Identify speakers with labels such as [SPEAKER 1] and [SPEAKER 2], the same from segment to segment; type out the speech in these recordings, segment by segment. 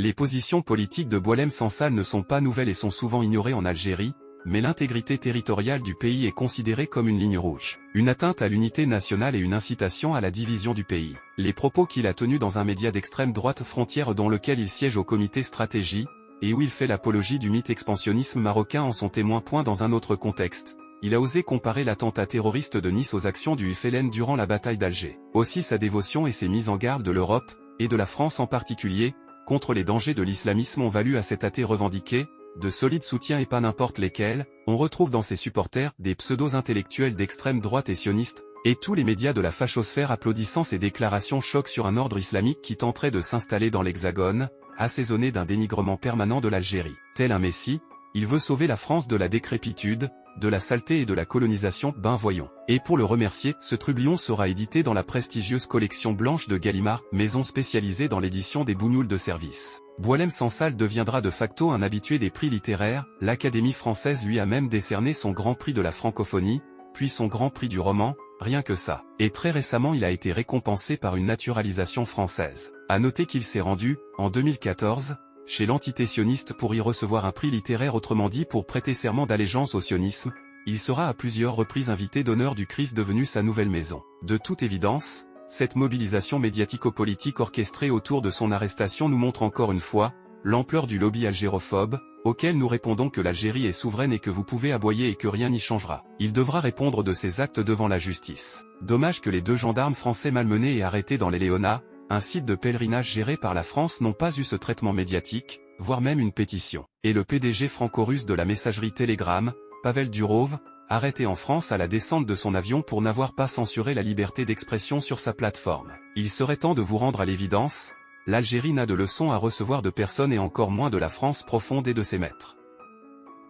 [SPEAKER 1] Les positions politiques de Boualem Sansal ne sont pas nouvelles et sont souvent ignorées en Algérie, mais l'intégrité territoriale du pays est considérée comme une ligne rouge, une atteinte à l'unité nationale et une incitation à la division du pays. Les propos qu'il a tenus dans un média d'extrême droite Frontières dans lequel il siège au comité stratégie, et où il fait l'apologie du mythe expansionnisme marocain en sont témoins. Dans un autre contexte, il a osé comparer l'attentat terroriste de Nice aux actions du FLN durant la bataille d'Alger. Aussi sa dévotion et ses mises en garde de l'Europe, et de la France en particulier, contre les dangers de l'islamisme ont valu à cet athée revendiqué de solides soutiens et pas n'importe lesquels. On retrouve dans ses supporters des pseudo-intellectuels d'extrême droite et sionistes, et tous les médias de la fachosphère applaudissant ces déclarations choc sur un ordre islamique qui tenterait de s'installer dans l'Hexagone, assaisonné d'un dénigrement permanent de l'Algérie. Tel un messie, il veut sauver la France de la décrépitude, de la saleté et de la colonisation. Ben voyons. Et pour le remercier, ce trublion sera édité dans la prestigieuse collection blanche de Gallimard, maison spécialisée dans l'édition des bougnoules de service. Boualem Sansal deviendra de facto un habitué des prix littéraires, l'Académie française lui a même décerné son Grand Prix de la francophonie, puis son Grand Prix du roman, rien que ça. Et très récemment il a été récompensé par une naturalisation française. À noter qu'il s'est rendu, en 2014, chez l'entité sioniste pour y recevoir un prix littéraire, autrement dit pour prêter serment d'allégeance au sionisme. Il sera à plusieurs reprises invité d'honneur du CRIF devenu sa nouvelle maison. De toute évidence, cette mobilisation médiatico-politique orchestrée autour de son arrestation nous montre encore une fois l'ampleur du lobby algérophobe, auquel nous répondons que l'Algérie est souveraine et que vous pouvez aboyer et que rien n'y changera. Il devra répondre de ses actes devant la justice. Dommage que les 2 gendarmes français malmenés et arrêtés dans les Léonats, un site de pèlerinage géré par la France, n'ont pas eu ce traitement médiatique, voire même une pétition. Et le PDG franco-russe de la messagerie Telegram, Pavel Durov, arrêté en France à la descente de son avion pour n'avoir pas censuré la liberté d'expression sur sa plateforme. Il serait temps de vous rendre à l'évidence, l'Algérie n'a de leçons à recevoir de personne et encore moins de la France profonde et de ses maîtres.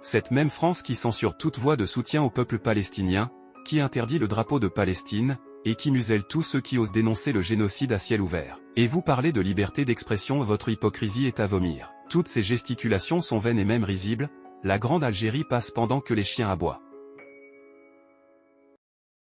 [SPEAKER 1] Cette même France qui censure toute voix de soutien au peuple palestinien, qui interdit le drapeau de Palestine, et qui muselle tous ceux qui osent dénoncer le génocide à ciel ouvert. Et vous parlez de liberté d'expression, votre hypocrisie est à vomir. Toutes ces gesticulations sont vaines et même risibles, la grande Algérie passe pendant que les chiens aboient.